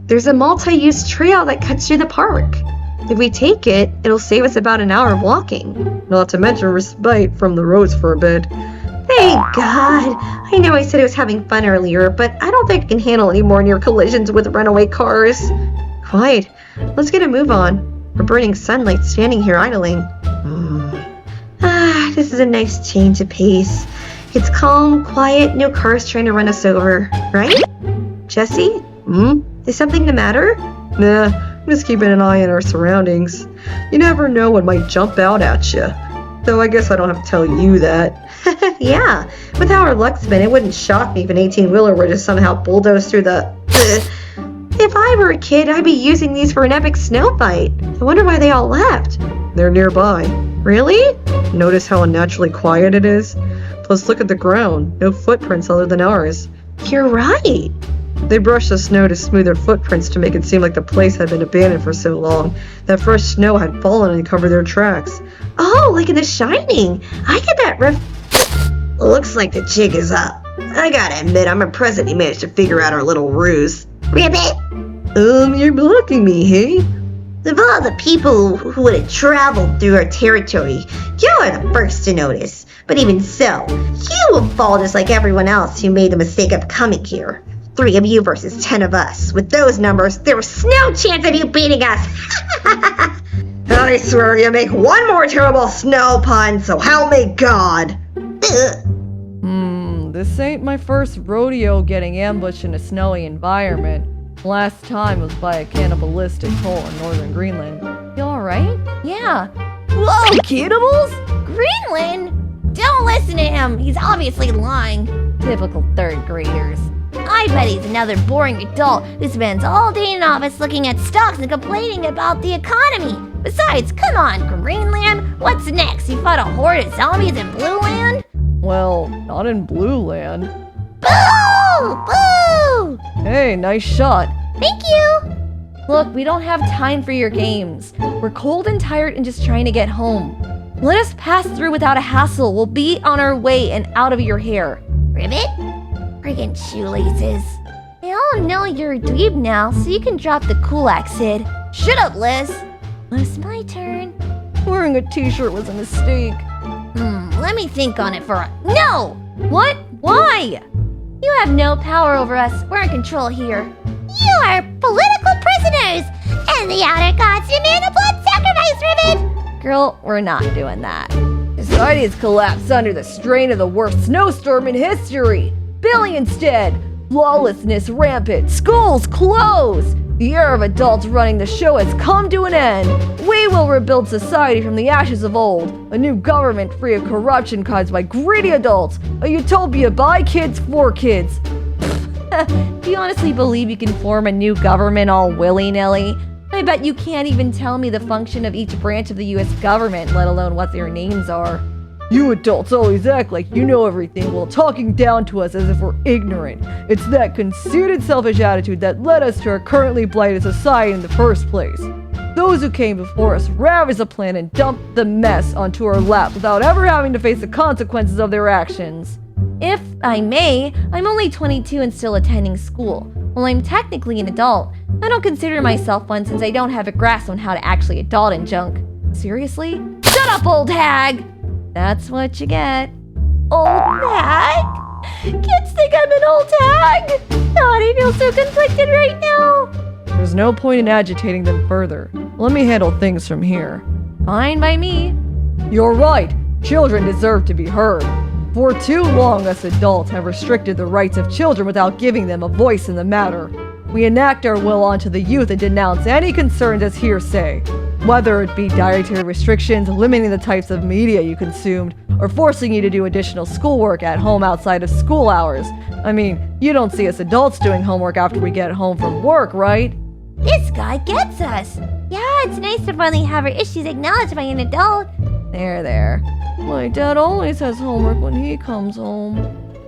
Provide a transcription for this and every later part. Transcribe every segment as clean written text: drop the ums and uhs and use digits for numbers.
There's a multi-use trail that cuts through the park. If we take it, it'll save us about an hour of walking. Not to mention respite from the roads for a bit. Thank God! I know I said I was having fun earlier, but I don't think I can handle any more near collisions with runaway cars. Quiet. Let's get a move on. We're burning sunlight standing here idling. This is a nice change of pace. It's calm, quiet, no cars trying to run us over. Right? Jesse? Is something the matter? Nah, I'm just keeping an eye on our surroundings. You never know what might jump out at you. Though I guess I don't have to tell you that. Yeah, with how our luck's been, it wouldn't shock me if an 18-wheeler were to somehow bulldoze through the... If I were a kid, I'd be using these for an epic snow fight. I wonder why they all left. They're nearby. Really? Notice how unnaturally quiet it is? Plus look at the ground. No footprints other than ours. You're right. They brushed the snow to smooth their footprints to make it seem like the place had been abandoned for so long that fresh snow had fallen and covered their tracks. Oh, like in The Shining. I get that Looks like the jig is up. I gotta admit, I'm impressed that you managed to figure out our little ruse. Ribbit! You're blocking me, hey? Of all the people who would have traveled through our territory, you're the first to notice. But even so, you will fall just like everyone else who made the mistake of coming here. 3 of you versus 10 of us. With those numbers, there was no chance of you beating us. I swear you make one more terrible snow pun, so help me God. This ain't my first rodeo getting ambushed in a snowy environment. Last time was by a cannibalistic hole in northern Greenland. You alright? Yeah. Whoa, cannibals? Greenland? Don't listen to him. He's obviously lying. Typical third graders. I bet he's another boring adult who spends all day in office looking at stocks and complaining about the economy. Besides, come on, Greenland. What's next? You fought a horde of zombies in Blue Land? Well, not in Blue Land. Boo! Boo! Hey, nice shot. Thank you! Look, we don't have time for your games. We're cold and tired and just trying to get home. Let us pass through without a hassle. We'll be on our way and out of your hair. Ribbit? Friggin' shoelaces. They all know you're a dweeb now, so you can drop the kulak, Sid. Shut up, Liz. It's my turn. Wearing a t-shirt was a mistake. Let me think on it for a... No! What? Why? You have no power over us. We're in control here. You are political prisoners! And the outer gods demand a blood sacrifice, Ribbit! Girl, we're not doing that. Society has collapsed under the strain of the worst snowstorm in history. Billions dead. Lawlessness rampant. Schools closed. The era of adults running the show has come to an end. We will rebuild society from the ashes of old. A new government free of corruption caused by greedy adults. A utopia by kids for kids. Do you honestly believe you can form a new government all willy-nilly? I bet you can't even tell me the function of each branch of the US government, let alone what their names are. You adults always act like you know everything while talking down to us as if we're ignorant. It's that conceited, selfish attitude that led us to our currently blighted society in the first place. Those who came before us ravaged the plan and dumped the mess onto our lap without ever having to face the consequences of their actions. If I may, I'm only 22 and still attending school. While I'm technically an adult, I don't consider myself one since I don't have a grasp on how to actually adult in junk. Seriously? Shut up, old hag! That's what you get. Old hag? Kids think I'm an old hag? God, I feel so conflicted right now. There's no point in agitating them further. Let me handle things from here. Fine by me. You're right. Children deserve to be heard. For too long, us adults have restricted the rights of children without giving them a voice in the matter. We enact our will onto the youth and denounce any concerns as hearsay. Whether it be dietary restrictions, limiting the types of media you consumed, or forcing you to do additional schoolwork at home outside of school hours. I mean, you don't see us adults doing homework after we get home from work, right? This guy gets us. Yeah, it's nice to finally have our issues acknowledged by an adult. There. My dad always has homework when he comes home.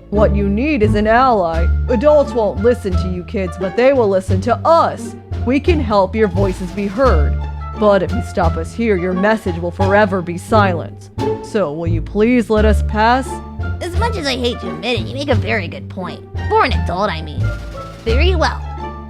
What you need is an ally. Adults won't listen to you kids, but they will listen to us. We can help your voices be heard. But if you stop us here, your message will forever be silent. So will you please let us pass? As much as I hate to admit it, you make a very good point. For an adult, I mean. Very well.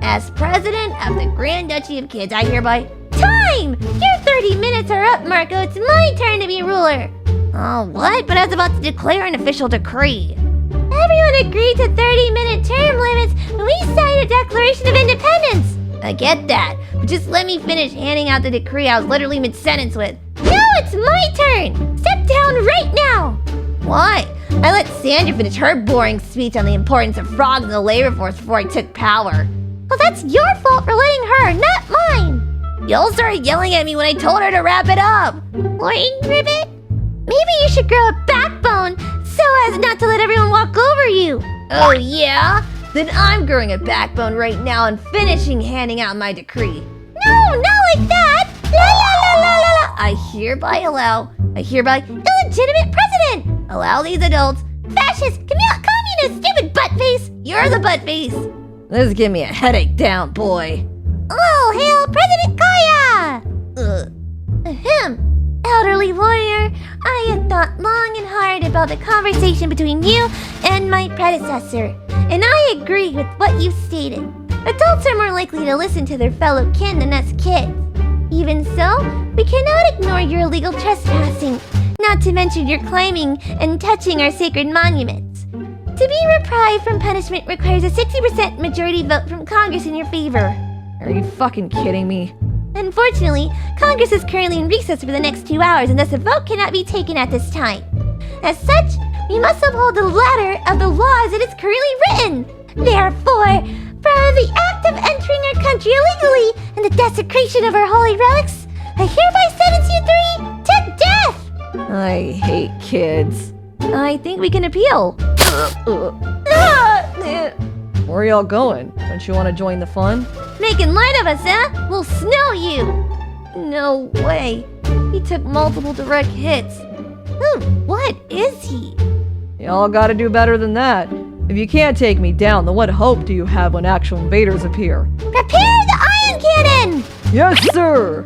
As president of the Grand Duchy of Kids, I hereby... Time! Your 30 minutes are up, Marco. It's my turn to be ruler. Oh, what? But I was about to declare an official decree. Everyone agreed to 30-minute term limits when we signed a Declaration of Independence. I get that, but just let me finish handing out the decree I was literally mid-sentence with. No, it's my turn! Step down right now! Why? I let Sandra finish her boring speech on the importance of frogs in the labor force before I took power. Well, that's your fault for letting her, not mine! Y'all started yelling at me when I told her to wrap it up! Lord Ribbit? Maybe you should grow a backbone so as not to let everyone walk over you! Oh yeah? Then I'm growing a backbone right now and finishing handing out my decree. No, not like that! La la la la la la! I hereby illegitimate president! Allow these adults, fascist, communist, stupid butt face! You're the butt face! This is giving me a headache down, boy. Oh, hail President Kaya! Ahem. Elderly warrior, I have thought long and hard about the conversation between you and my predecessor, and I agree with what you stated. Adults are more likely to listen to their fellow kin than us kids. Even so, we cannot ignore your illegal trespassing, not to mention your climbing and touching our sacred monuments. To be reprieved from punishment requires a 60% majority vote from Congress in your favor. Are you fucking kidding me? Unfortunately, Congress is currently in recess for the next 2 hours, and thus a vote cannot be taken at this time. As such, we must uphold the letter of the law as it is currently written. Therefore, for the act of entering our country illegally and the desecration of our holy relics, I hereby sentence you three to death! I hate kids. I think we can appeal. Where are y'all going? Don't you want to join the fun? Making light of us, huh? We'll snow you! No way. He took multiple direct hits. What is he? Y'all gotta do better than that. If you can't take me down, then what hope do you have when actual invaders appear? Prepare the ion cannon! Yes, sir!